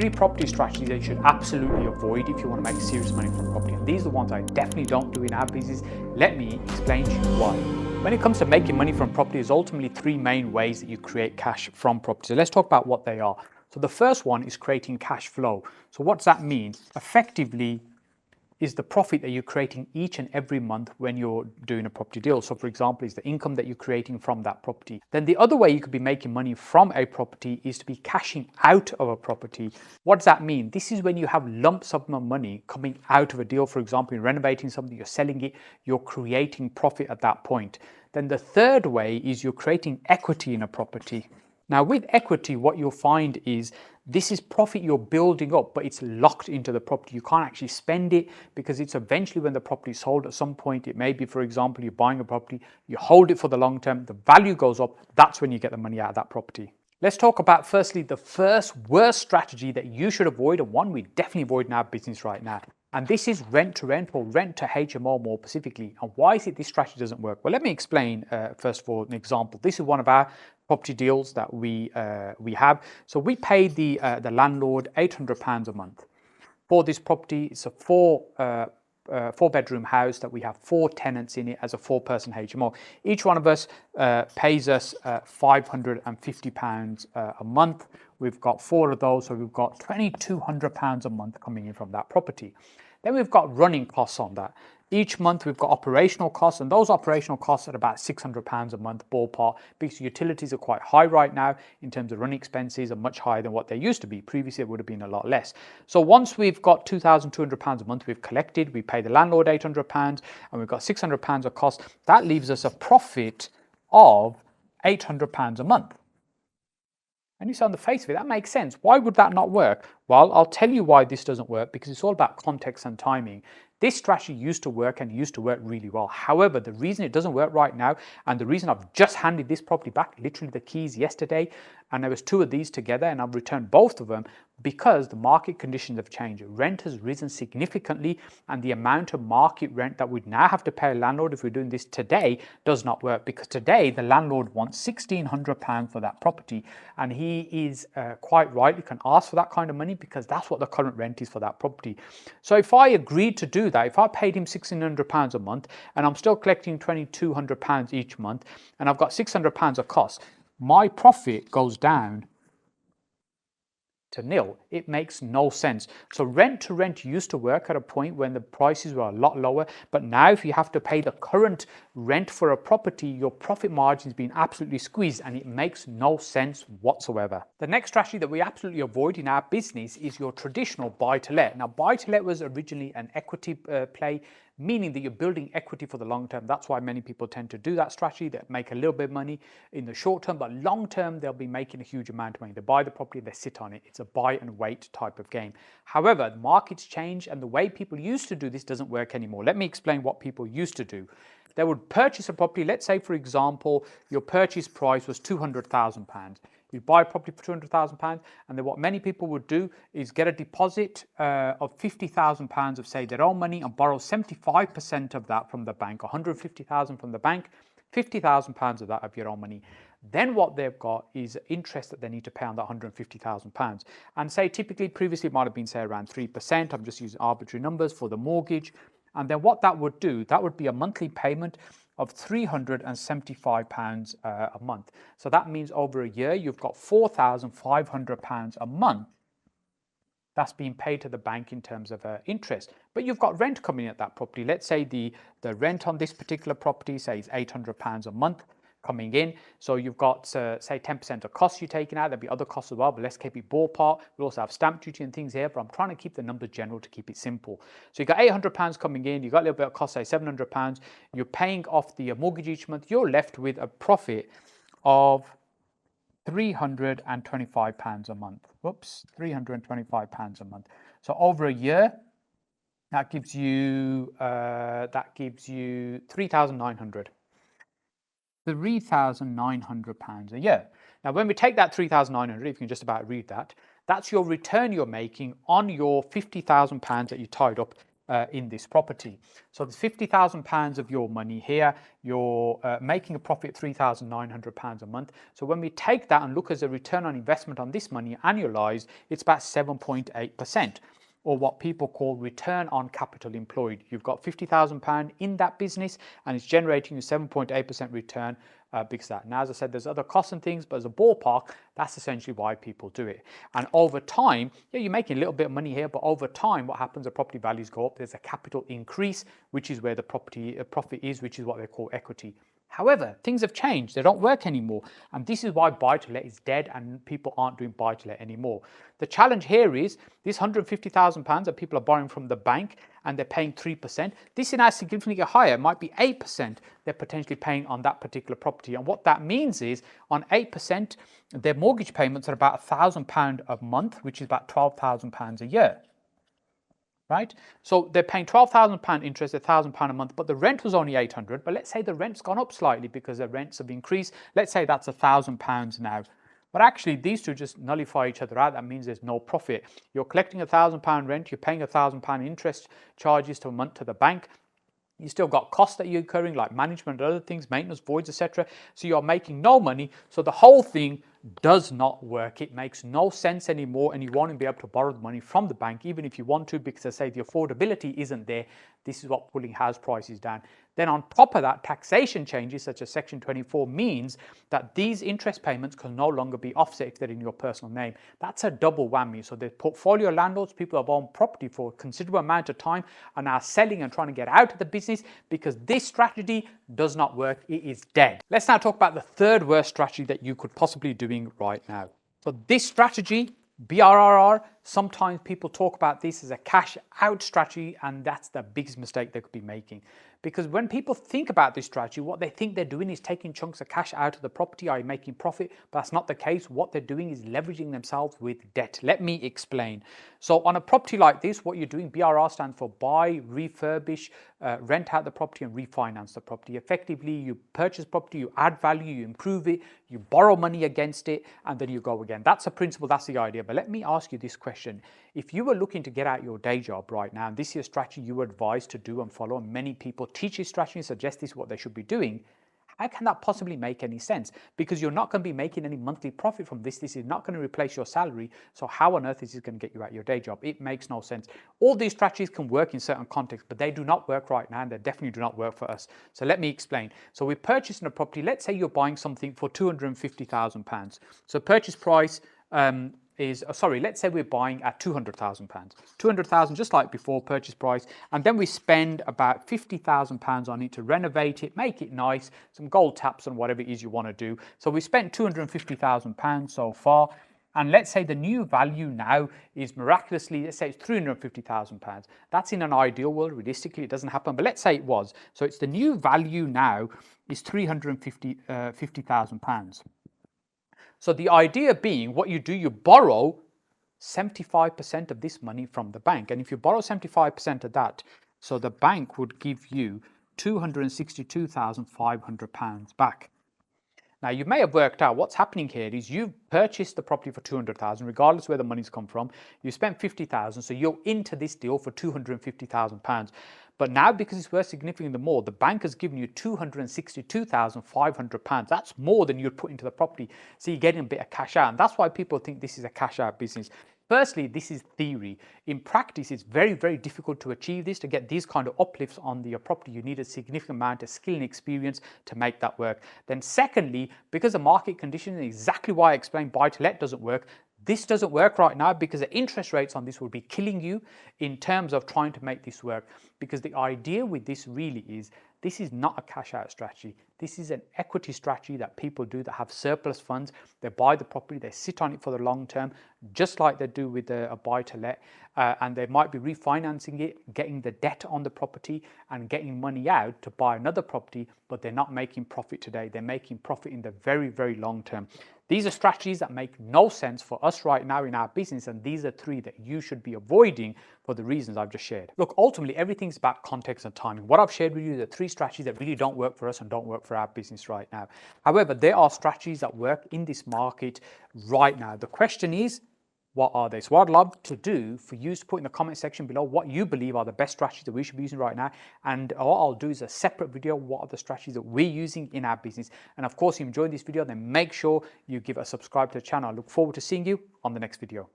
3 property strategies that you should absolutely avoid if you want to make serious money from property. And these are the ones I definitely don't do in our business. Let me explain to you why. When it comes to making money from property, there's ultimately 3 main ways that you create cash from property. So let's talk about what they are. So the first one is creating cash flow. So what does that mean? Effectively, is the profit that you're creating each and every month when you're doing a property deal. So for example, is the income that you're creating from that property. Then the other way you could be making money from a property is to be cashing out of a property. What does that mean? This is when you have lump sum of money coming out of a deal. For example, you're renovating something, you're selling it, you're creating profit at that point. Then the third way is you're creating equity in a property. Now with equity, what you'll find is this is profit you're building up, but it's locked into the property. You can't actually spend it because it's eventually when the property is sold at some point. It may be, for example, you're buying a property, you hold it for the long term, the value goes up, that's when you get the money out of that property. Let's talk about firstly the first worst strategy that you should avoid, and one we definitely avoid in our business right now. And this is rent to rent, or rent to HMO more specifically. And why is it this strategy doesn't work? Well, let me explain first of all an example. This is one of our property deals that we have. So we pay the landlord £800 a month for this property. It's a four-bedroom house that we have 4 tenants in it as a 4-person HMO. Each one of us pays us £550 a month. We've got 4 of those, so we've got £2,200 a month coming in from that property. Then we've got running costs on that. Each month we've got operational costs, and those operational costs are about £600 a month ballpark, because utilities are quite high right now in terms of running expenses, are much higher than what they used to be. Previously it would have been a lot less. So once we've got £2,200 a month we've collected, we pay the landlord £800 and we've got £600 of cost, that leaves us a profit of £800 a month. And you say on the face of it, that makes sense. Why would that not work? Well, I'll tell you why this doesn't work, because it's all about context and timing. This strategy used to work and used to work really well. However, the reason it doesn't work right now, and the reason I've just handed this property back, literally the keys yesterday, and there was 2 of these together, and I've returned both of them, because the market conditions have changed. Rent has risen significantly, and the amount of market rent that we'd now have to pay a landlord if we're doing this today does not work, because today the landlord wants £1,600 for that property, and he is quite rightly can ask for that kind of money, because that's what the current rent is for that property. So if I agreed to do that, if I paid him £1,600 a month and I'm still collecting £2,200 each month and I've got £600 of costs, my profit goes down to nil. It makes no sense. So rent to rent used to work at a point when the prices were a lot lower, but now if you have to pay the current rent for a property, your profit margin's been absolutely squeezed, and it makes no sense whatsoever. The next strategy that we absolutely avoid in our business is your traditional buy-to-let. Now, buy-to-let was originally an equity play, meaning that you're building equity for the long term. That's why many people tend to do that strategy. They make a little bit of money in the short term, but long term, they'll be making a huge amount of money. They buy the property, they sit on it. It's a buy and wait type of game. However, the markets change, and the way people used to do this doesn't work anymore. Let me explain what people used to do. They would purchase a property. Let's say, for example, your purchase price was £200,000. You buy a property for £200,000, and then what many people would do is get a deposit of £50,000 of, say, their own money, and borrow 75% of that from the bank, £150,000 from the bank, £50,000 of that of your own money. Then what they've got is interest that they need to pay on that £150,000. And say typically, previously it might have been, say, around 3%. I'm just using arbitrary numbers for the mortgage. And then what that would do, that would be a monthly payment of £375 a month. So that means over a year, you've got £4,500 a month that's being paid to the bank in terms of interest. But you've got rent coming in at that property. Let's say the rent on this particular property, say, is £800 a month coming in. So you've got, say, 10% of costs you're taking out. There'll be other costs as well, but let's keep it ballpark. We'll also have stamp duty and things here, but I'm trying to keep the numbers general to keep it simple. So you've got £800 coming in. You've got a little bit of cost, say £700. You're paying off the mortgage each month. You're left with a profit of £325 a month. Whoops, £325 a month. So over a year, that gives you £3,900. £3,900 a year. Now, when we take that £3,900, if you can just about read that, that's your return you're making on your £50,000 that you tied up in this property. So there's £50,000 of your money here. You're making a profit £3,900 a month. So when we take that and look as a return on investment on this money annualized, it's about 7.8%. Or what people call return on capital employed. You've got £50,000 in that business and it's generating you 7.8% return because of that. Now, as I said, there's other costs and things, but as a ballpark, that's essentially why people do it. And over time, yeah, you're making a little bit of money here, but over time, what happens, the property values go up. There's a capital increase, which is where the property profit is, which is what they call equity. However, things have changed. They don't work anymore. And this is why buy-to-let is dead and people aren't doing buy-to-let anymore. The challenge here is this £150,000 that people are borrowing from the bank and they're paying 3%. This is now significantly higher. It might be 8% they're potentially paying on that particular property. And what that means is on 8%, their mortgage payments are about £1,000 a month, which is about £12,000 a year. Right? So they're paying £12,000 interest, £1,000 a month, but the rent was only £800. But let's say the rent's gone up slightly because the rents have increased. Let's say that's £1,000 now. But actually, these two just nullify each other out. That means there's no profit. You're collecting £1,000 rent, you're paying £1,000 interest charges a month to the bank. You still got costs that you're incurring, like management and other things, maintenance, voids, etc. So you're making no money. So the whole thing does not work. It makes no sense anymore, and you won't be able to borrow the money from the bank, even if you want to, because I say the affordability isn't there. This is what pulling house prices down. Then on top of that, taxation changes such as Section 24 means that these interest payments can no longer be offset if they're in your personal name. That's a double whammy. So the portfolio landlords, people who have owned property for a considerable amount of time, are now selling and trying to get out of the business because this strategy does not work. It is dead. Let's now talk about the third worst strategy that you could possibly be doing right now. So this strategy, BRRR, sometimes people talk about this as a cash out strategy, and that's the biggest mistake they could be making. Because when people think about this strategy, what they think they're doing is taking chunks of cash out of the property, are making profit, but that's not the case. What they're doing is leveraging themselves with debt. Let me explain. So on a property like this, what you're doing, BRR stands for buy, refurbish, rent out the property and refinance the property. Effectively, you purchase property, you add value, you improve it, you borrow money against it, and then you go again. That's a principle, that's the idea. But let me ask you this question. If you were looking to get out your day job right now, and this is a strategy you were advised to do and follow, and many people teach this strategy and suggest this is what they should be doing, how can that possibly make any sense? Because you're not going to be making any monthly profit from this. This is not going to replace your salary. So how on earth is this going to get you out your day job? It makes no sense. All these strategies can work in certain contexts, but they do not work right now, and they definitely do not work for us. So let me explain. So we're purchasing a property. Let's say you're buying something for £250,000. So purchase price let's say we're buying at £200,000. 200,000 just like before, purchase price, and then we spend about £50,000 on it to renovate it, make it nice, some gold taps and whatever it is you want to do. So we spent £250,000 so far. And let's say the new value now is miraculously, let's say it's £350,000. That's in an ideal world. Realistically, it doesn't happen, but let's say it was. So it's the new value now is £350,000. So the idea being, what you do, you borrow 75% of this money from the bank. And if you borrow 75% of that, so the bank would give you £262,500 back. Now, you may have worked out what's happening here is you've purchased the property for £200,000, regardless where the money's come from. You spent £50,000, so you're into this deal for £250,000. But now, because it's worth significantly more, the bank has given you £262,500. That's more than you'd put into the property. So you're getting a bit of cash out. And that's why people think this is a cash out business. Firstly, this is theory. In practice, it's very, very difficult to achieve this. To get these kind of uplifts on your property, you need a significant amount of skill and experience to make that work. Then secondly, because the market conditions, exactly why I explained buy-to-let doesn't work, this doesn't work right now because the interest rates on this will be killing you in terms of trying to make this work. Because the idea with this really is, this is not a cash out strategy. This is an equity strategy that people do that have surplus funds. They buy the property, they sit on it for the long term, just like they do with a buy to let. And they might be refinancing it, getting the debt on the property and getting money out to buy another property, but they're not making profit today. They're making profit in the very, very long term. These are strategies that make no sense for us right now in our business, and these are three that you should be avoiding for the reasons I've just shared. Look, ultimately, everything's about context and timing. What I've shared with you are the three strategies that really don't work for us and don't work for our business right now. However, there are strategies that work in this market right now. The question is, what are they. So what I'd love to do for you is to put in the comment section below what you believe are the best strategies that we should be using right now. And what I'll do is a separate video, what are the strategies that we're using in our business. And of course, if you enjoyed this video, then make sure you give a subscribe to the channel. I look forward to seeing you on the next video.